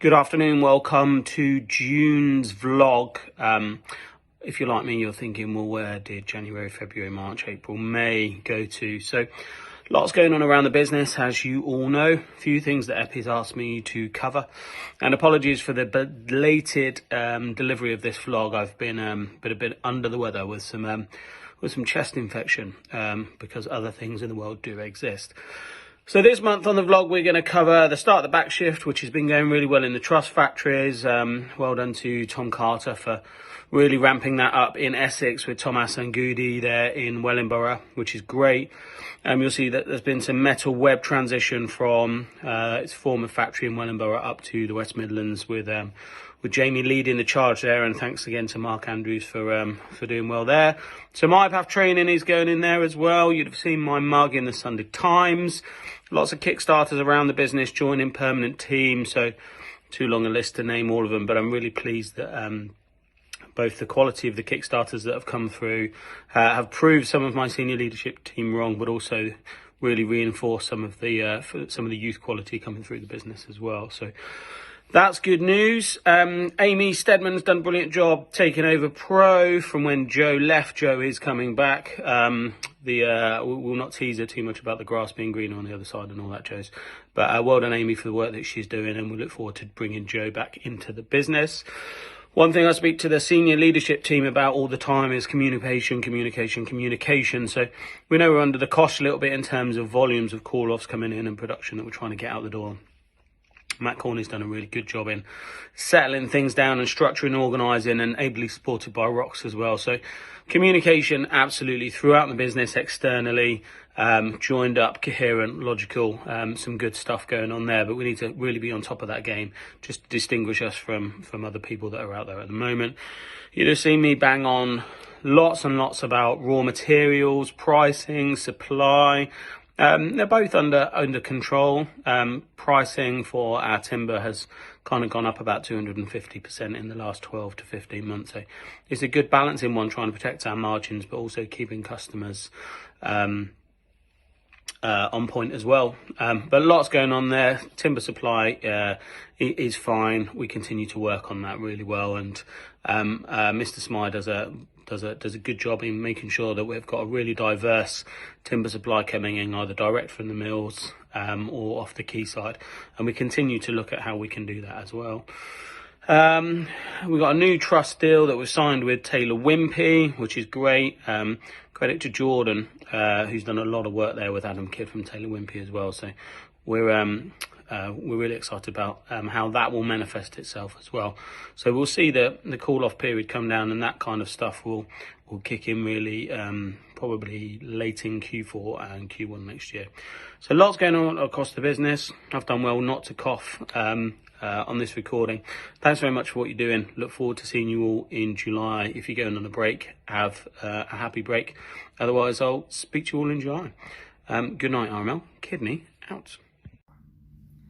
Good afternoon, welcome to June's vlog. If you're like me, you're thinking, well, where did January, February, March, April, May go to? So lots going on around the business, as you all know. A few things that Epi's asked me to cover. And apologies for the belated delivery of this vlog. I've been a bit under the weather with some chest infection because other things in the world do exist. So this month on the vlog, we're going to cover the start of the back shift, which has been going really well in the truss factories. Well done to Tom Carter for really ramping that up in Essex with Thomas and Goody there in Wellingborough, which is great. You'll see that there's been some metal web transition from its former factory in Wellingborough up to the West Midlands with Jamie leading the charge there, and thanks again to Mark Andrews for doing well there. So my path training is going in there as well. You'd have seen my mug in the Sunday Times. Lots of Kickstarters around the business, joining permanent teams. So too long a list to name all of them, but I'm really pleased that both the quality of the Kickstarters that have come through have proved some of my senior leadership team wrong, but also really reinforced some of the youth quality coming through the business as well. So that's good news. Amy Steadman's done a brilliant job taking over Pro from when Joe left. Joe is coming back. We'll not tease her too much about the grass being green on the other side and all that jazz. But well done, Amy, for the work that she's doing, and we look forward to bringing Joe back into the business. One thing I speak to the senior leadership team about all the time is communication. So we know we're under the cosh a little bit in terms of volumes of call-offs coming in and production that we're trying to get out the door. Matt Corney's done a really good job in settling things down and structuring, organising, and ably supported by Rox as well. So communication absolutely throughout the business, externally, joined up, coherent, logical, some good stuff going on there. But we need to really be on top of that game just to distinguish us from other people that are out there at the moment. You'd have seen me bang on lots and lots about raw materials, pricing, supply. They're both under control. Pricing for our timber has kind of gone up about 250% in the last 12 to 15 months. So it's a good balance in one, trying to protect our margins, but also keeping customers on point as well. But lots going on there. Timber supply is fine. We continue to work on that really well, and Mr. Smythe does a good job in making sure that we've got a really diverse timber supply coming in, either direct from the mills or off the quayside, and we continue to look at how we can do that as well. We've got a new trust deal that was signed with Taylor Wimpey, which is great. Credit to Jordan, who's done a lot of work there with Adam Kidd from Taylor Wimpey as well. So we're really excited about how that will manifest itself as well. So we'll see the call-off period come down, and that kind of stuff will kick in really probably late in Q4 and Q1 next year. So lots going on across the business. I've done well not to cough on this recording. Thanks very much for what you're doing. Look forward to seeing you all in July. If you're going on a break, have a happy break. Otherwise, I'll speak to you all in July. Good night, RML. Kidney out.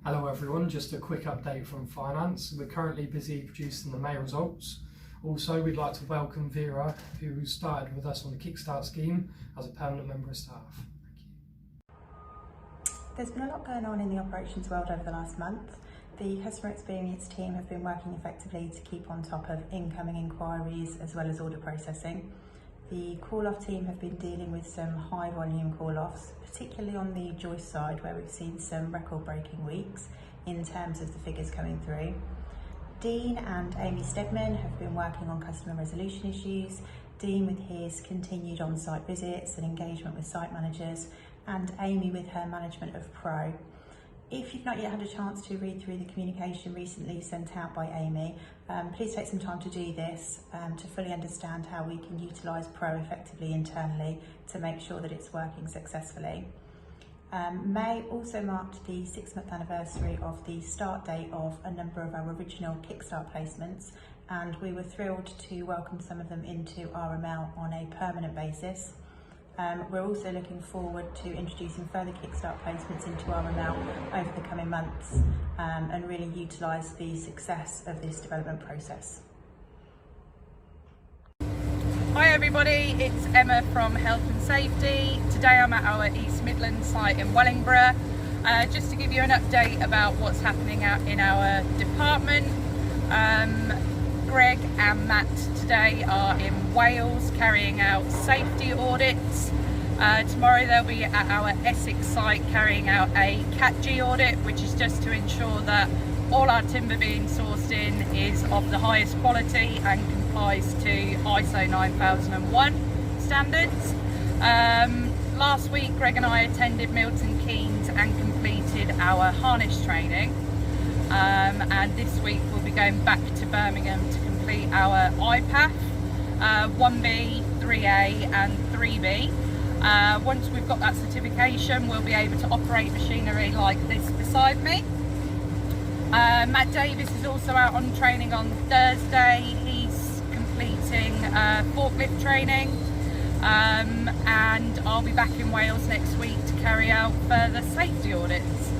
Hello everyone, just a quick update from finance. We're currently busy producing the May results. Also, we'd like to welcome Vera, who started with us on the Kickstart scheme as a permanent member of staff. Thank you. There's been a lot going on in the operations world over the last month. The customer experience team have been working effectively to keep on top of incoming inquiries as well as order processing. The call-off team have been dealing with some high volume call-offs, particularly on the joist side, where we've seen some record-breaking weeks in terms of the figures coming through. Dean and Amy Steadman have been working on customer resolution issues, Dean with his continued on-site visits and engagement with site managers, and Amy with her management of Pro. If you've not yet had a chance to read through the communication recently sent out by Amy, please take some time to do this to fully understand how we can utilise Pro effectively internally to make sure that it's working successfully. May also marked the 6-month anniversary of the start date of a number of our original Kickstart placements, and we were thrilled to welcome some of them into RML on a permanent basis. We're also looking forward to introducing further Kickstart placements into RML over the coming months and really utilise the success of this development process. Hi everybody, it's Emma from Health and Safety. Today I'm at our East Midlands site in Wellingborough. Just to give you an update about what's happening out in our department, Greg and Matt today are in Wales carrying out safety audits. Tomorrow they'll be at our Essex site carrying out a CAT-G audit, which is just to ensure that all our timber being sourced in is of the highest quality and complies to ISO 9001 standards. Last week Greg and I attended Milton Keynes and completed our harness training, and this week we'll be going back to Birmingham to complete our IPAF 1B, 3A and 3B. Once we've got that certification, we'll be able to operate machinery like this beside me. Matt Davis is also out on training on Thursday. He's completing forklift training, and I'll be back in Wales next week to carry out further safety audits.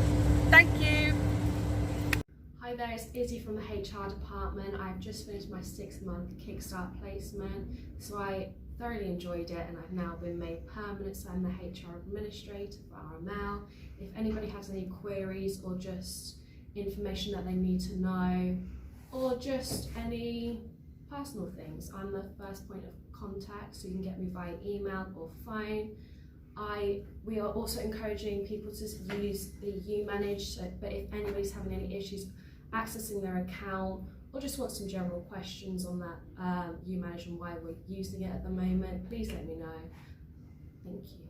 Thank you. Hi there, it's Izzy from the HR department. I've just finished my 6-month Kickstart placement, so I thoroughly enjoyed it, and I've now been made permanent, so I'm the HR administrator for RML. If anybody has any queries or just information that they need to know, or just any personal things, I'm the first point of contact, so you can get me via email or phone. We are also encouraging people to use the UManage, but if anybody's having any issues accessing their account, or just want some general questions on that UManage and why we're using it at the moment, please let me know. Thank you.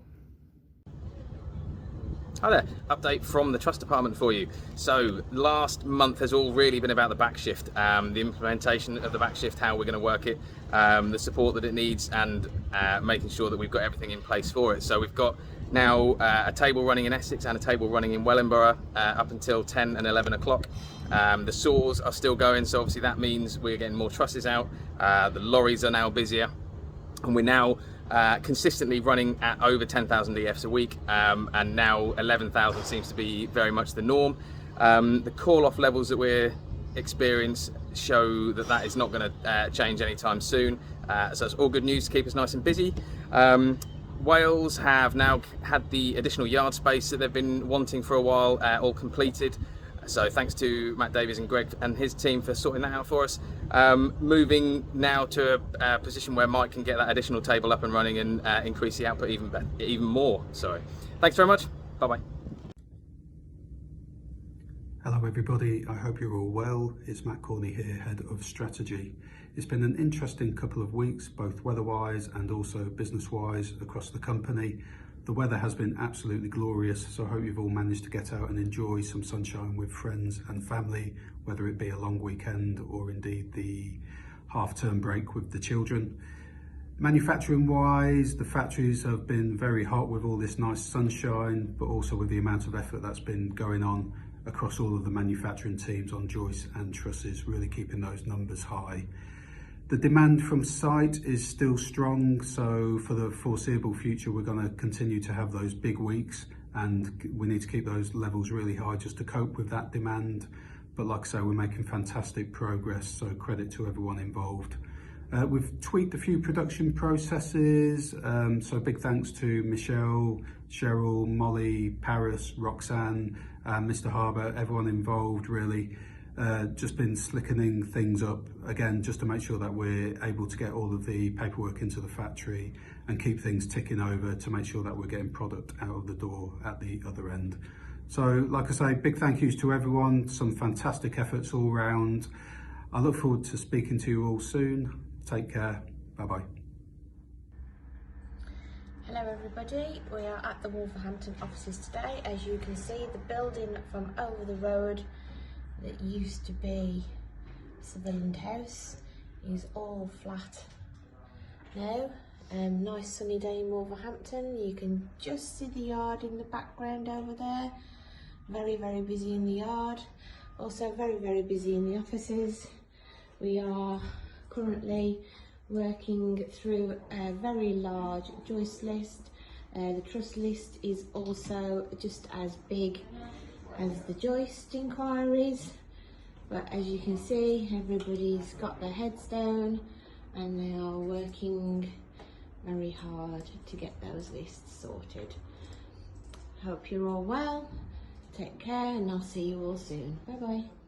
Hi there, update from the Trust Department for you. So last month has all really been about the back shift, the implementation of the back shift, how we're going to work it, the support that it needs, and making sure that we've got everything in place for it. So we've got now a table running in Essex and a table running in Wellingborough up until 10 and 11 o'clock. The saws are still going, so obviously that means we're getting more trusses out. The lorries are now busier, and we're now consistently running at over 10,000 EFs a week, and now 11,000 seems to be very much the norm. The call-off levels that we're experiencing show that that is not going to change anytime soon, so it's all good news to keep us nice and busy. Wales have now had the additional yard space that they've been wanting for a while all completed. So thanks to Matt Davies and Greg and his team for sorting that out for us. Moving now to a position where Mike can get that additional table up and running and increase the output even more. Sorry. Thanks very much. Bye-bye. Hello everybody, I hope you're all well. It's Matt Corney here, Head of Strategy. It's been an interesting couple of weeks, both weather-wise and also business-wise across the company. The weather has been absolutely glorious, so I hope you've all managed to get out and enjoy some sunshine with friends and family, whether it be a long weekend or indeed the half-term break with the children. Manufacturing-wise, the factories have been very hot with all this nice sunshine, but also with the amount of effort that's been going on across all of the manufacturing teams on joists and trusses, really keeping those numbers high. The demand from site is still strong, so for the foreseeable future we're going to continue to have those big weeks, and we need to keep those levels really high just to cope with that demand. But like I say, we're making fantastic progress, so credit to everyone involved. We've tweaked a few production processes, so big thanks to Michelle, Cheryl, Molly, Paris, Roxanne, Mr. Harbour, everyone involved really. Just been slickening things up again, just to make sure that we're able to get all of the paperwork into the factory and keep things ticking over to make sure that we're getting product out of the door at the other end. So like I say, big thank yous to everyone, some fantastic efforts all round. I look forward to speaking to you all soon. Take care, bye bye. Hello everybody, we are at the Wolverhampton offices today. As you can see, the building from over the road that used to be Sutherland House is all flat now. Nice sunny day in Wolverhampton. You can just see the yard in the background over there. Very, very busy in the yard. Also very, very busy in the offices. We are currently working through a very large joist list. The truss list is also just as big as the joist inquiries, but as you can see, everybody's got their heads down and they are working very hard to get those lists sorted. Hope you're all well. Take care, and I'll see you all soon. Bye bye.